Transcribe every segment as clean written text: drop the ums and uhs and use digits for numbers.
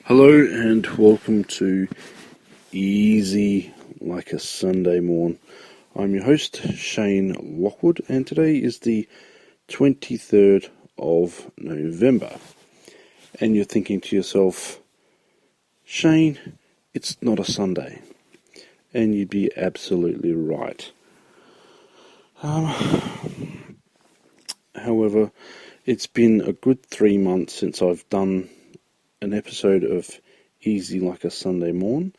Hello and welcome to Easy Like a Sunday Morn. I'm your host, Shane Lockwood, and today is the 23rd of November. And you're thinking to yourself, Shane, it's not a Sunday. And you'd be absolutely right. However, it's been a good 3 months since I've done an episode of Easy Like a Sunday Morn,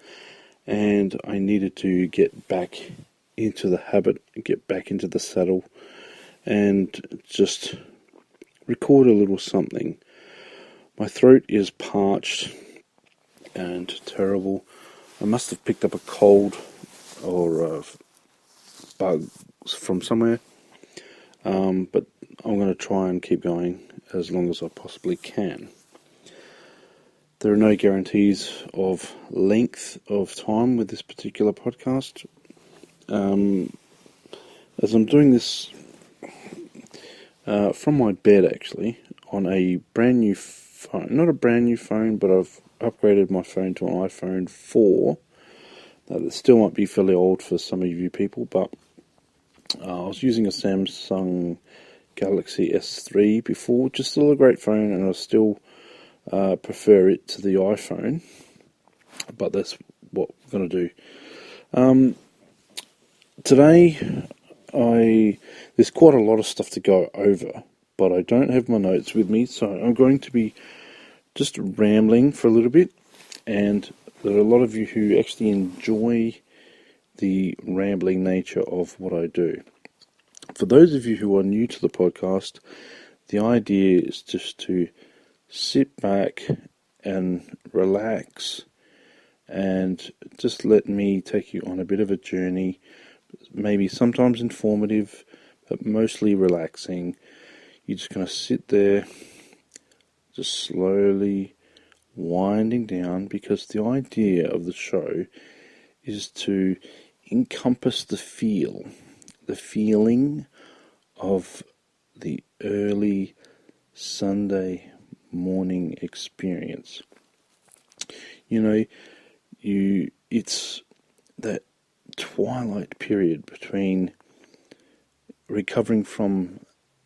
and I needed to get back into the habit, get back into the saddle, and just record a little something. My throat is parched and terrible. I must have picked up a cold or bugs from somewhere, but I'm going to try and keep going as long as I possibly can. There are no guarantees of length of time with this particular podcast. As I'm doing this from my bed, actually, on a brand new phone. Not a brand new phone, but I've upgraded my phone to an iPhone 4. That still might be fairly old for some of you people, but I was using a Samsung Galaxy S3 before, which is still a great phone, and I still prefer it to the iPhone, but that's what we're going to do. Today, there's quite a lot of stuff to go over, but I don't have my notes with me, so I'm going to be just rambling for a little bit, and there are a lot of you who actually enjoy the rambling nature of what I do. For those of you who are new to the podcast, the idea is just to sit back and relax and just let me take you on a bit of a journey, maybe sometimes informative, but mostly relaxing. You're just going to sit there, just slowly winding down, because the idea of the show is to encompass the feeling of the early Sunday morning experience. It's that twilight period between recovering from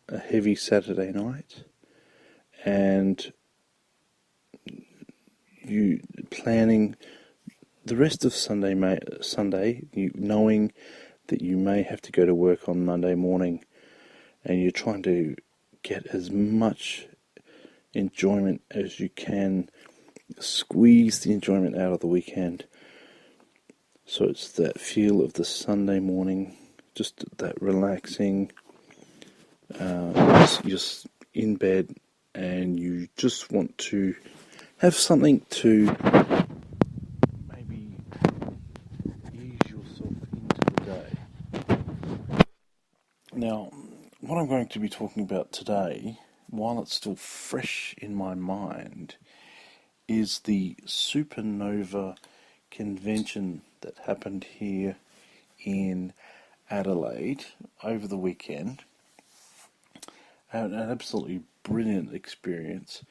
a heavy Saturday night and you planning the rest of Sunday, you knowing that you may have to go to work on Monday morning, and you're trying to get as much enjoyment as you can, squeeze the enjoyment out of the weekend. So it's that feel of the Sunday morning, just that relaxing, you're in bed and you just want to have something to maybe ease yourself into the day. Now, what I'm going to be talking about today, while it's still fresh in my mind, is the Supanova convention that happened here in Adelaide over the weekend. An absolutely brilliant experience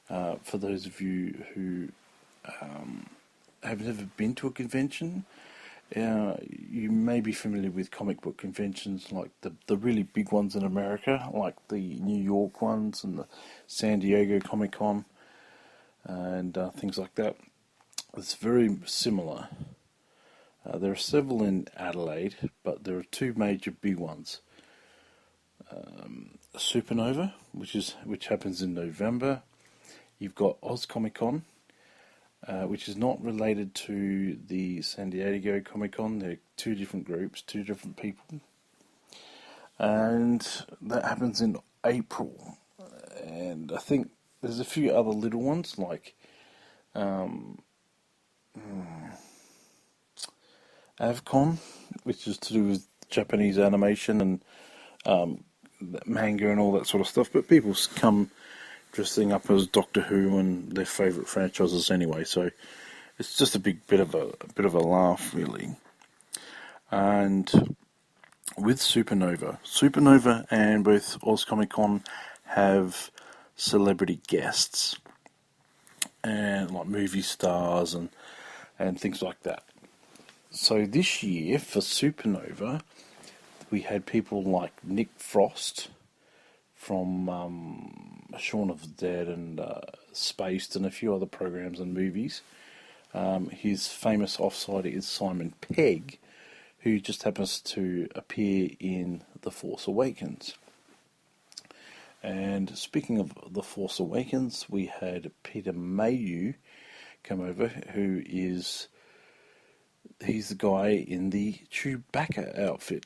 for those of you who have never been to a convention. You may be familiar with comic book conventions, like the really big ones in America, like the New York ones and the San Diego Comic Con and things like that. It's very similar. There are several in Adelaide, but there are two major big ones. Supanova, which happens in November. You've got Oz Comic Con, which is not related to the San Diego Comic Con. They're two different groups, two different people. And that happens in April. And I think there's a few other little ones, like Avcon, which is to do with Japanese animation and manga and all that sort of stuff. But people come dressing up as Doctor Who and their favourite franchises anyway, so it's just a bit of a laugh, really. And with Supanova and both Oz Comic Con have celebrity guests, and like movie stars and things like that. So this year for Supanova, we had people like Nick Frost from Shaun of the Dead and Spaced and a few other programs and movies. His famous offsider is Simon Pegg, who just happens to appear in The Force Awakens. And speaking of The Force Awakens, we had Peter Mayhew come over, he's the guy in the Chewbacca outfit.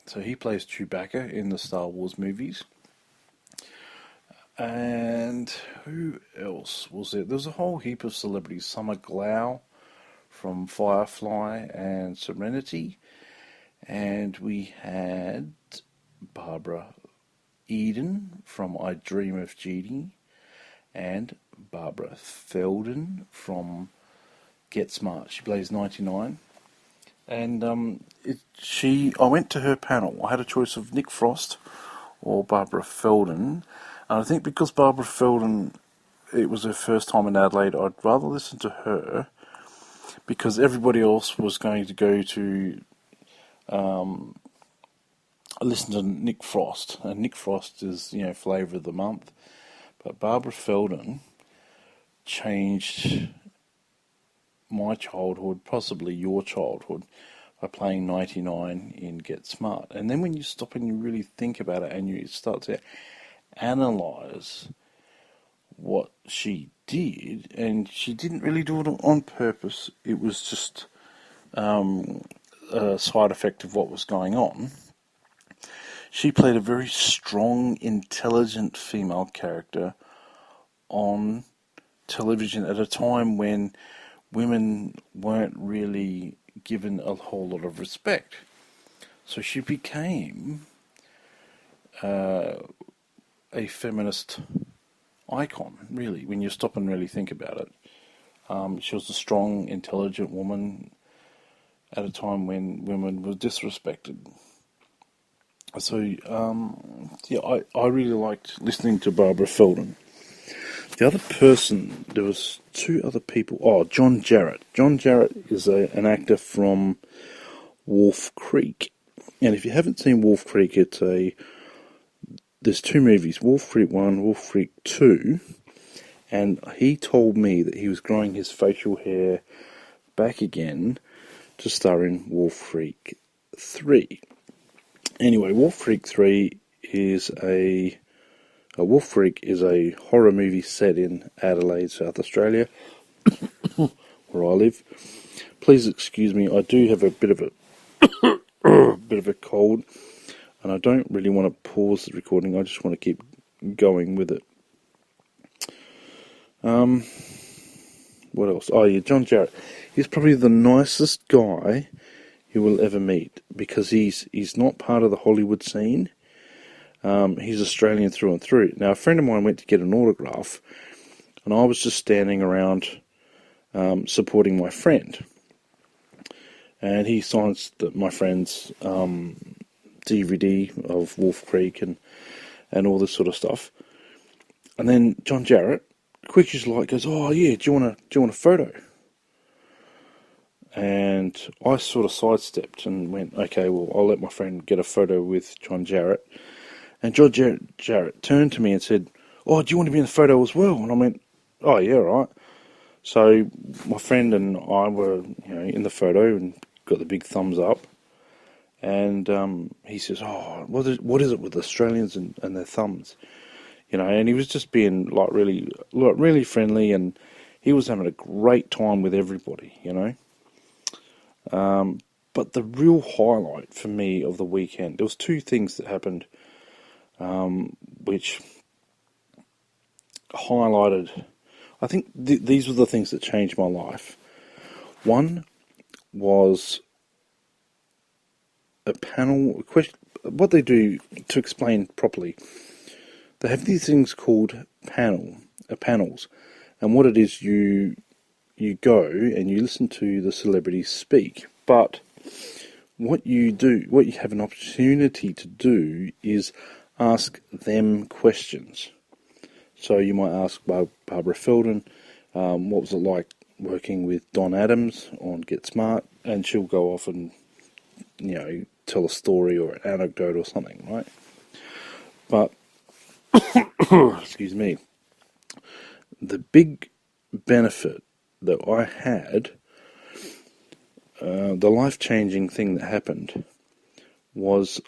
So he plays Chewbacca in the Star Wars movies. And who else was there? There was a whole heap of celebrities. Summer Glau from Firefly and Serenity. And we had Barbara Eden from I Dream of Jeannie. And Barbara Feldon from Get Smart. She plays 99. And I went to her panel. I had a choice of Nick Frost or Barbara Feldon. And I think because Barbara Feldon, it was her first time in Adelaide, I'd rather listen to her because everybody else was going to go to listen to Nick Frost. And Nick Frost is, flavour of the month. But Barbara Feldon changed my childhood, possibly your childhood, by playing 99 in Get Smart. And then when you stop and you really think about it and you start to analyse what she did, and she didn't really do it on purpose, it was just a side effect of what was going on. She played a very strong, intelligent female character on television at a time when women weren't really given a whole lot of respect. So she became a feminist icon, really, when you stop and really think about it. She was a strong, intelligent woman at a time when women were disrespected. So, I really liked listening to Barbara Feldon. The other person, there was two other people. Oh, John Jarratt. John Jarratt is an actor from Wolf Creek. And if you haven't seen Wolf Creek, there's two movies, Wolf Creek 1, Wolf Creek 2. And he told me that he was growing his facial hair back again to star in Wolf Creek 3. Anyway, Wolf Creek 3 is Wolf Creek is a horror movie set in Adelaide, South Australia, where I live. Please excuse me, I do have a bit of a cold, and I don't really want to pause the recording. I just want to keep going with it. What else? Oh yeah, John Jarratt. He's probably the nicest guy you will ever meet because he's not part of the Hollywood scene. He's Australian through and through. Now, a friend of mine went to get an autograph, and I was just standing around supporting my friend. And he signs my friend's DVD of Wolf Creek and all this sort of stuff. And then John Jarratt, quick as light, goes, "Oh yeah, do you want a photo?" And I sort of sidestepped and went, "Okay, well, I'll let my friend get a photo with John Jarratt." And John Jarratt turned to me and said, "Oh, do you want to be in the photo as well?" And I went, "Oh, yeah, right." So my friend and I were, in the photo and got the big thumbs up. And he says, "Oh, what is it with Australians and their thumbs?" And he was just being really friendly, and he was having a great time with everybody, But the real highlight for me of the weekend, there was two things that happened which highlighted, I think these were the things that changed my life. One was a panel, what they do, to explain properly, they have these things called panels, and what it is, you go and you listen to the celebrities speak, but what you have an opportunity to do is ask them questions. So you might ask Barbara Feldon, what was it like working with Don Adams on Get Smart, and she'll go off and, tell a story or an anecdote or something, right? But, excuse me, the big benefit that I had, the life-changing thing that happened, was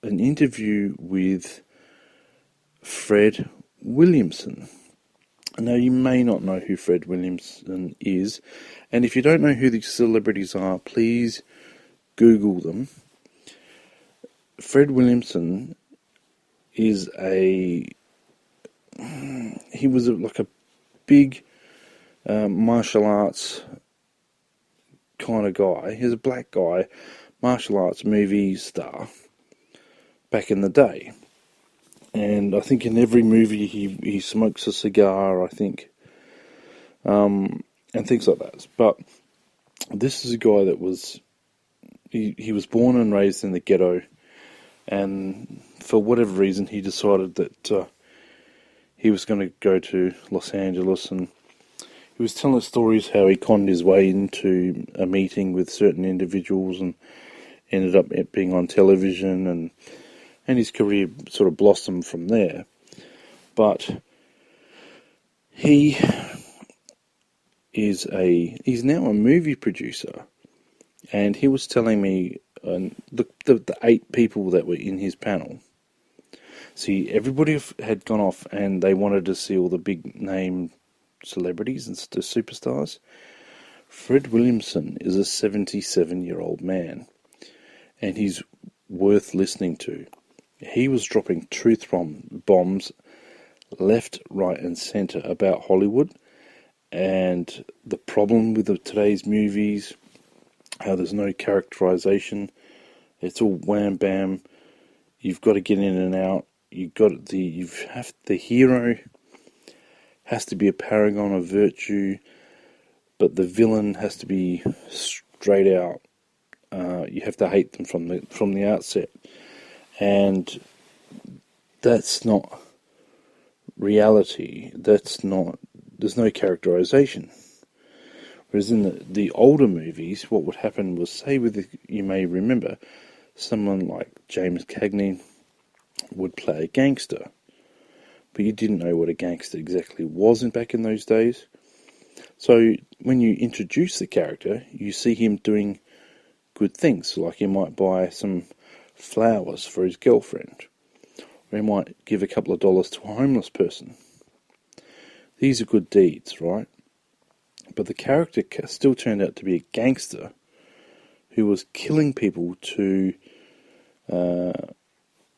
an interview with Fred Williamson. Now, you may not know who Fred Williamson is, and if you don't know who these celebrities are, please Google them. Fred Williamson is he was like a big martial arts kind of guy. He's a black guy, martial arts movie star back in the day. And I think in every movie he smokes a cigar, I think, and things like that. But this is a guy that was, he was born and raised in the ghetto, and for whatever reason he decided that he was going to go to Los Angeles, and he was telling stories how he conned his way into a meeting with certain individuals and ended up being on television, and his career sort of blossomed from there. But he's now a movie producer, and he was telling me the 8 people that were in his panel. See, everybody had gone off and they wanted to see all the big name celebrities and the superstars. Fred Williamson is a 77-year-old man, and he's worth listening to. He was dropping truth bombs left, right and centre about Hollywood and the problem with today's movies, how there's no characterization. It's all wham bam. You've got to get in and out. The hero has to be a paragon of virtue, but the villain has to be straight out. You have to hate them from the outset. And that's not reality. There's no characterization. Whereas in the older movies, what would happen was, you may remember, someone like James Cagney would play a gangster, but you didn't know what a gangster exactly was back in those days. So when you introduce the character, you see him doing good things, like he might buy some flowers for his girlfriend, or he might give a couple of dollars to a homeless person. These are good deeds, right? But the character still turned out to be a gangster who was killing people to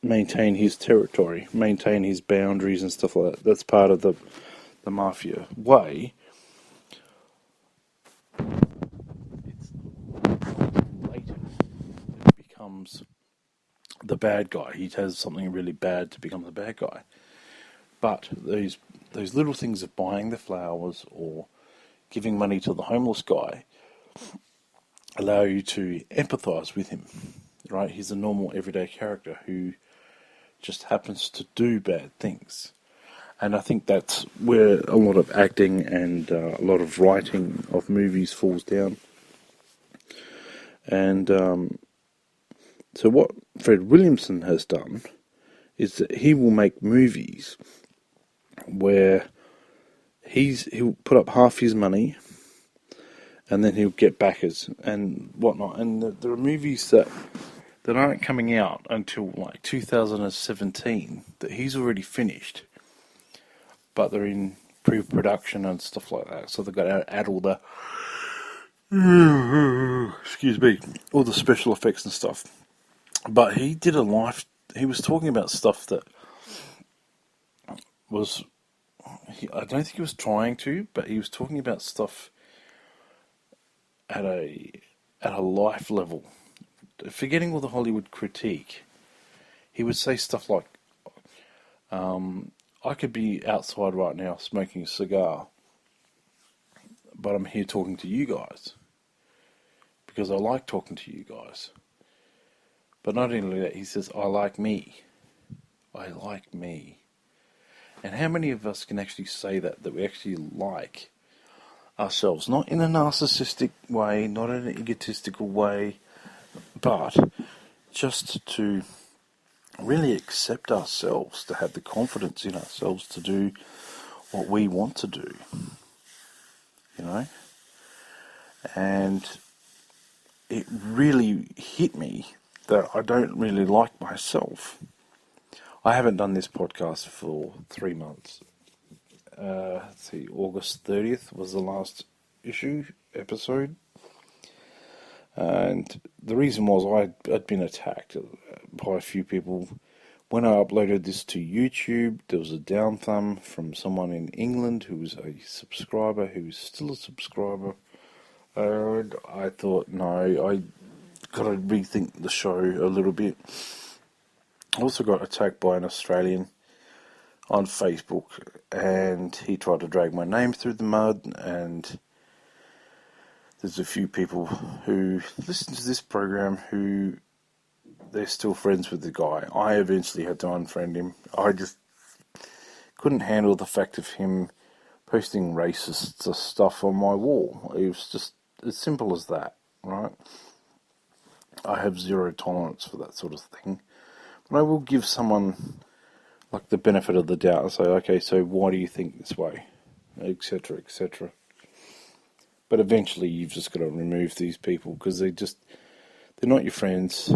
maintain his territory, maintain his boundaries and stuff like that. That's part of the mafia way. It's later that he becomes the bad guy. He has something really bad to become the bad guy. But those little things of buying the flowers or giving money to the homeless guy allow you to empathise with him, right? He's a normal everyday character who just happens to do bad things. And I think that's where a lot of acting and a lot of writing of movies falls down. And so what Fred Williamson has done is that he will make movies where he'll put up half his money and then he'll get backers and whatnot. And there are movies that aren't coming out until like 2017 that he's already finished, but they're in pre-production and stuff like that. So they've got to add all the all the special effects and stuff. But he was talking about stuff that was, I don't think he was trying to, but he was talking about stuff at a life level. Forgetting all the Hollywood critique, he would say stuff like, I could be outside right now smoking a cigar, but I'm here talking to you guys because I like talking to you guys. But not only that, he says, I like me. I like me. And how many of us can actually say that we actually like ourselves, not in a narcissistic way, not in an egotistical way, but just to really accept ourselves, to have the confidence in ourselves to do what we want to do, you know. And it really hit me that I don't really like myself. I haven't done this podcast for 3 months. Let's see, August 30th was the last episode. And the reason was I'd been attacked by a few people. When I uploaded this to YouTube, there was a down thumb from someone in England who was a subscriber, who's still a subscriber. And I thought, no, I got to rethink the show a little bit. I also got attacked by an Australian on Facebook, and he tried to drag my name through the mud, and there's a few people who listen to this program who they're still friends with the guy. I eventually had to unfriend him. I just couldn't handle the fact of him posting racist stuff on my wall. It was just as simple as that, right? I have zero tolerance for that sort of thing. But I will give someone like the benefit of the doubt and say, okay, so why do you think this way? Etc., etc. But eventually you've just got to remove these people because they're not your friends.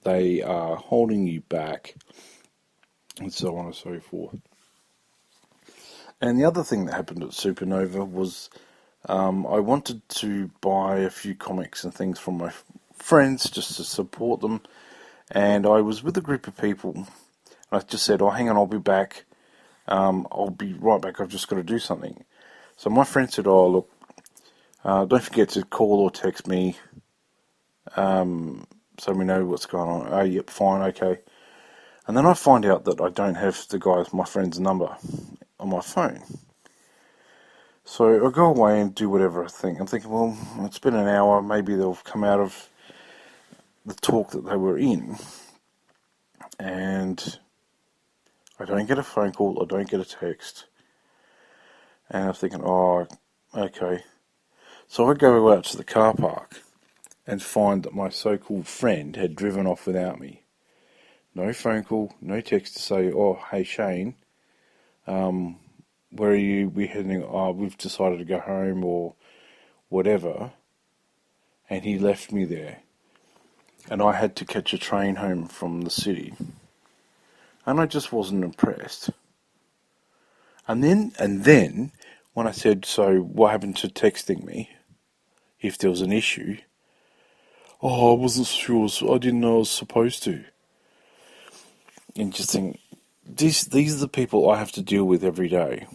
They are holding you back, and so on and so forth. And the other thing that happened at Supanova was I wanted to buy a few comics and things from my friends just to support them. And I was with a group of people, and I just said, oh, hang on, I'll be back. I'll be right back, I've just got to do something. So my friend said, oh, look, don't forget to call or text me so we know what's going on. Oh, yep, fine, okay. And then I find out that I don't have my friend's number on my phone. So I go away and do whatever I think. I'm thinking, well, it's been an hour, maybe they'll come out of the talk that they were in. And I don't get a phone call, I don't get a text. And I'm thinking, oh, okay. So I go out to the car park and find that my so-called friend had driven off without me. No phone call, no text to say, oh, hey Shane, where are you? We're heading, we've decided to go home or whatever. And he left me there. And I had to catch a train home from the city. And I just wasn't impressed. And then, when I said, so what happened to texting me if there was an issue? Oh, I wasn't sure, so I didn't know I was supposed to. And just think, these are the people I have to deal with every day.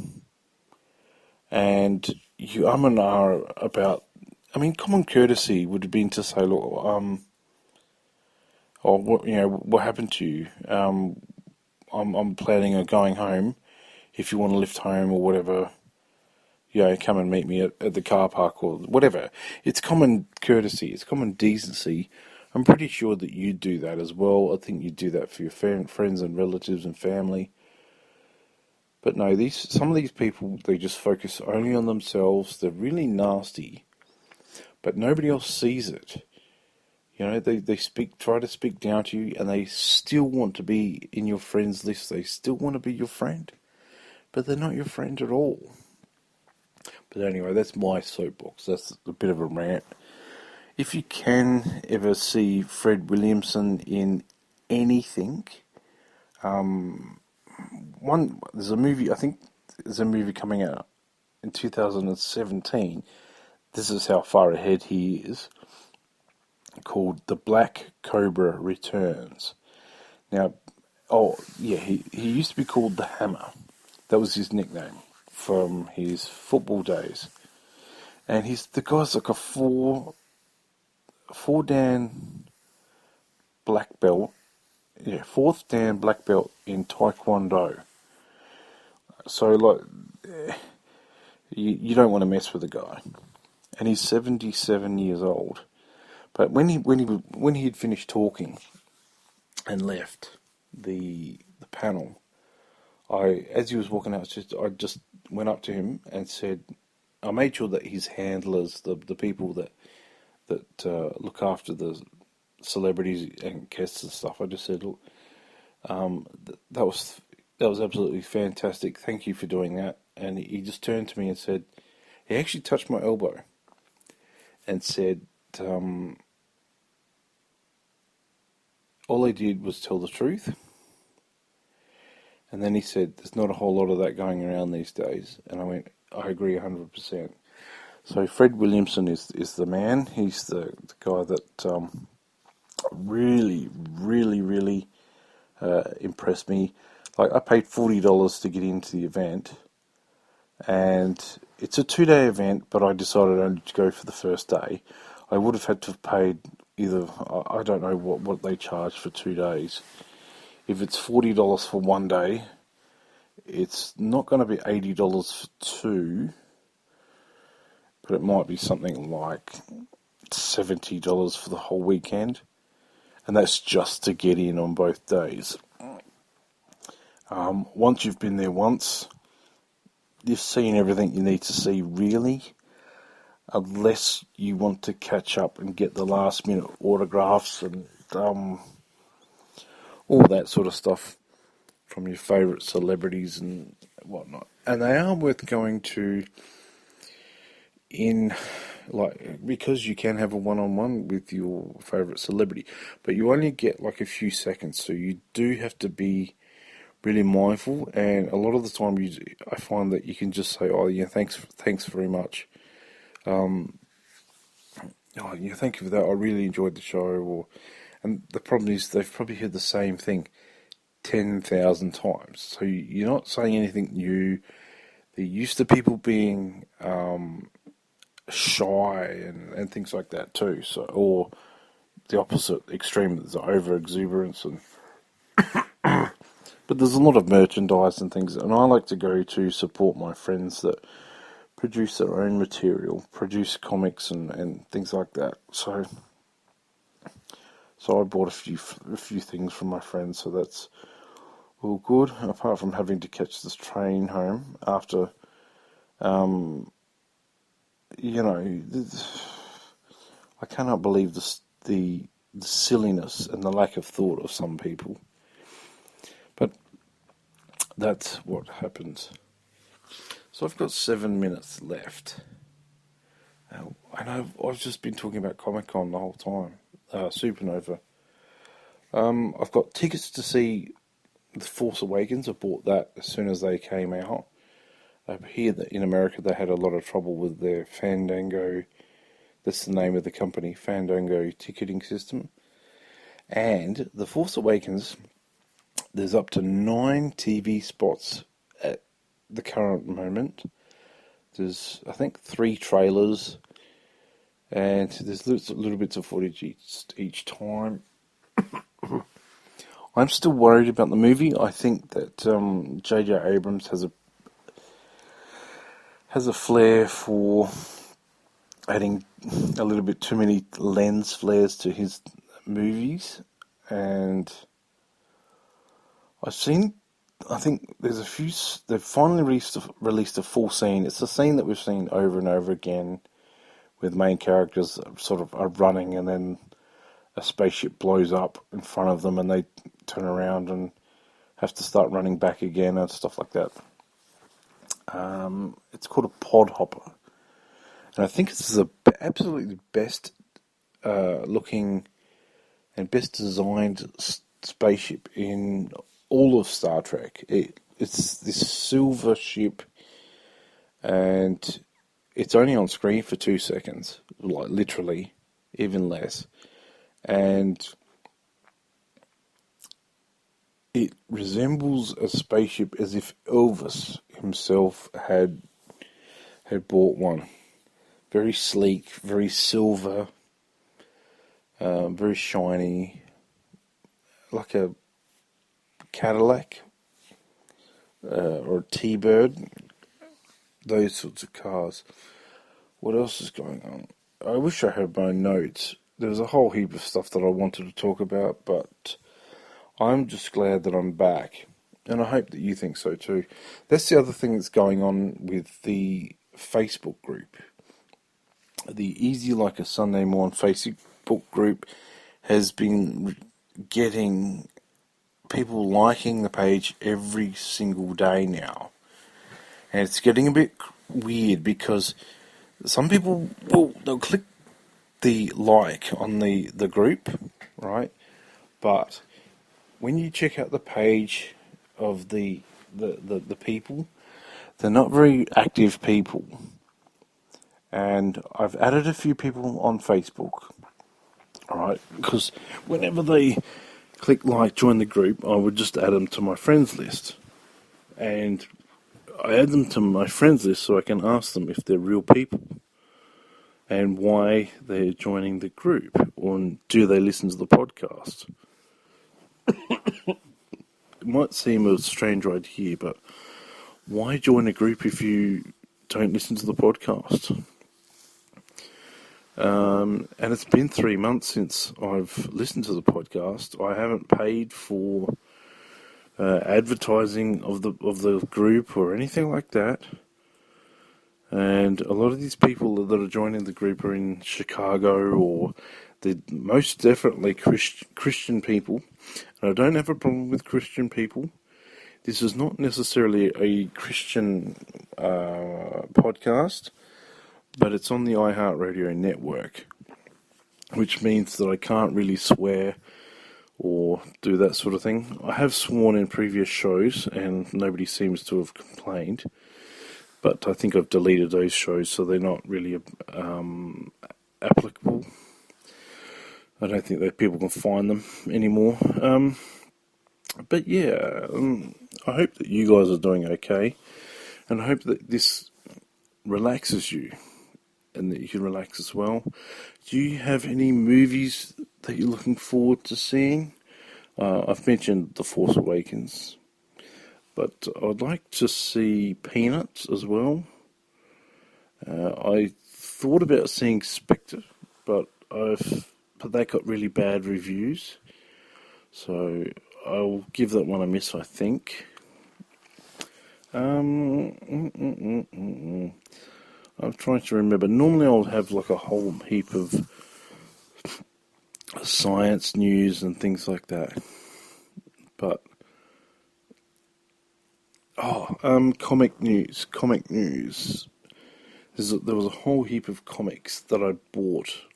And you and ah about, common courtesy would have been to say, look, what happened to you? I'm planning on going home. If you want to lift home or whatever, come and meet me at the car park or whatever. It's common courtesy. It's common decency. I'm pretty sure that you do that as well. I think you do that for your friends and relatives and family. But no, some of these people, they just focus only on themselves. They're really nasty, but nobody else sees it. They try to speak down to you, and they still want to be in your friends list. They still want to be your friend, but they're not your friend at all. But anyway, that's my soapbox. That's a bit of a rant. If you can ever see Fred Williamson in anything, there's a movie, I think there's a movie coming out in 2017. This is how far ahead he is, called The Black Cobra Returns. Now, he used to be called The Hammer. That was his nickname from his football days. And the guy's like a four dan black belt. Yeah, fourth dan black belt in Taekwondo. So, you don't want to mess with the guy. And he's 77 years old. But when he had finished talking and left the panel, as he was walking out, I just went up to him and said, I made sure that his handlers, the people that look after the celebrities and guests and stuff, I just said, look, that was absolutely fantastic. Thank you for doing that. And he just turned to me and said, he actually touched my elbow and said, all I did was tell the truth. And then he said, there's not a whole lot of that going around these days. And I went, I agree 100%. So Fred Williamson is the man. He's the guy that really, really, really impressed me. Like, I paid $40 to get into the event. And it's a 2-day event, but I decided only to go for the first day. I would have had to have paid either, I don't know what they charge for 2 days. If it's $40 for 1 day, it's not going to be $80 for 2, but it might be something like $70 for the whole weekend, and that's just to get in on both days. Once you've been there once, you've seen everything you need to see, really, unless you want to catch up and get the last minute autographs and all that sort of stuff from your favourite celebrities and whatnot. And they are worth going to because you can have a one-on-one with your favourite celebrity, but you only get like a few seconds, so you do have to be really mindful. And a lot of the time I find that you can just say, oh yeah, thanks very much. Oh yeah, thank you for that, I really enjoyed the show. And the problem is they've probably heard the same thing 10,000 times. So you're not saying anything new. They're used to people being shy and things like that too. So, or the opposite extreme, there's over exuberance but there's a lot of merchandise and things, and I like to go to support my friends that produce their own material, produce comics and things like that. So I bought a few things from my friends, so that's all good. Apart from having to catch this train home after, I cannot believe the silliness and the lack of thought of some people. But that's what happens. So I've got 7 minutes left. I know I've just been talking about Comic-Con the whole time. Supanova. I've got tickets to see The Force Awakens. I bought that as soon as they came out. Here in America they had a lot of trouble with their Fandango, that's the name of the company, Fandango ticketing system. And The Force Awakens, there's up to 9 TV spots at the current moment. There's, I think, 3 trailers, and there's little bits of footage each time. I'm still worried about the movie. I think that J.J. Abrams has a flair for adding a little bit too many lens flares to his movies, and I think there's a few. They've finally released a full scene. It's a scene that we've seen over and over again, with main characters sort of are running, and then a spaceship blows up in front of them, and they turn around and have to start running back again and stuff like that. It's called a pod hopper, and I think this is the absolutely best looking and best designed spaceship in all of Star Trek. It's this silver ship, and it's only on screen for 2 seconds, like literally, even less, and it resembles a spaceship as if Elvis himself had bought one. Very sleek, very silver, very shiny, like a Cadillac or a T-Bird, those sorts of cars. What else is going on? I wish I had my notes. There's a whole heap of stuff that I wanted to talk about, but I'm just glad that I'm back, and I hope that you think so too. That's the other thing that's going on with the Facebook group. The Easy Like a Sunday Morning Facebook group has been getting people liking the page every single day now. And it's getting a bit weird because some people they'll click the like on the group, right? But when you check out the page of the people, they're not very active people. And I've added a few people on Facebook, alright, because whenever they click like, join the group, I would just add them to my friends list. And I add them to my friends list so I can ask them if they're real people and why they're joining the group, or do they listen to the podcast. It might seem a strange idea, but why join a group if you don't listen to the podcast? And it's been 3 months since I've listened to the podcast. I haven't paid for advertising of the group or anything like that. And a lot of these people that are joining the group are in Chicago, or they're most definitely Christian people. And I don't have a problem with Christian people. This is not necessarily a Christian podcast, but it's on the iHeartRadio network, which means that I can't really swear or do that sort of thing. I have sworn in previous shows, and nobody seems to have complained. But I think I've deleted those shows, so they're not really applicable. I don't think that people can find them anymore. But yeah, I hope that you guys are doing okay, and I hope that this relaxes you, and that you can relax as well. Do you have any movies that you're looking forward to seeing? I've mentioned The Force Awakens, but I'd like to see Peanuts as well. I thought about seeing Spectre, but that got really bad reviews, so I'll give that one a miss, I think. I'm trying to remember. Normally I'll have like a whole heap of science news and things like that. But comic news. There was a whole heap of comics that I bought.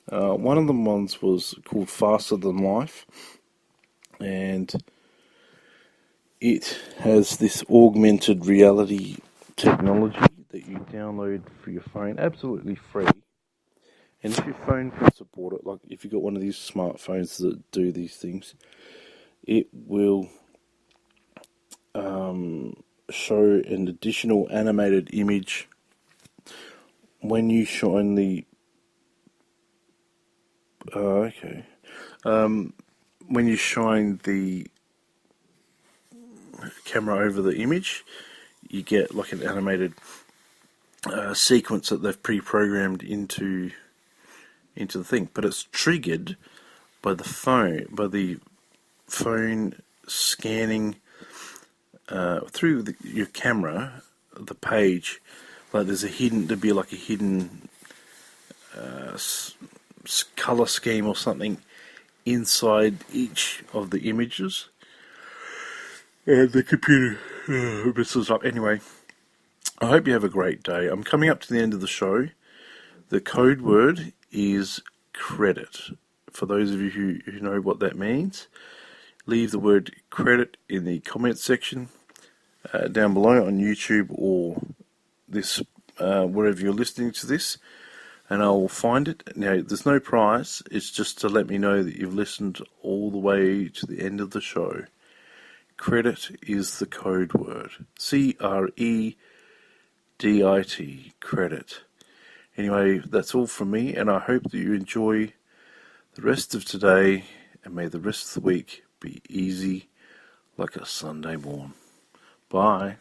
One of them was called Faster Than Life, and it has this augmented reality technology that you download for your phone, absolutely free. And if your phone can support it, like if you've got one of these smartphones that do these things, it will show an additional animated image when you shine the when you shine the camera over the image, you get like an animated sequence that they've pre-programmed into the thing, but it's triggered by the phone scanning through your camera the page. Like there'd be like a hidden color scheme or something inside each of the images, and the computer messes up. Anyway, I hope you have a great day. I'm coming up to the end of the show. The code word is credit. For those of you who know what that means, leave the word credit in the comments section down below on YouTube or this wherever you're listening to this, and I will find it. Now, there's no prize. It's just to let me know that you've listened all the way to the end of the show. Credit is the code word. CREDIT, credit. Anyway, that's all from me, and I hope that you enjoy the rest of today, and may the rest of the week be easy like a Sunday morn. Bye.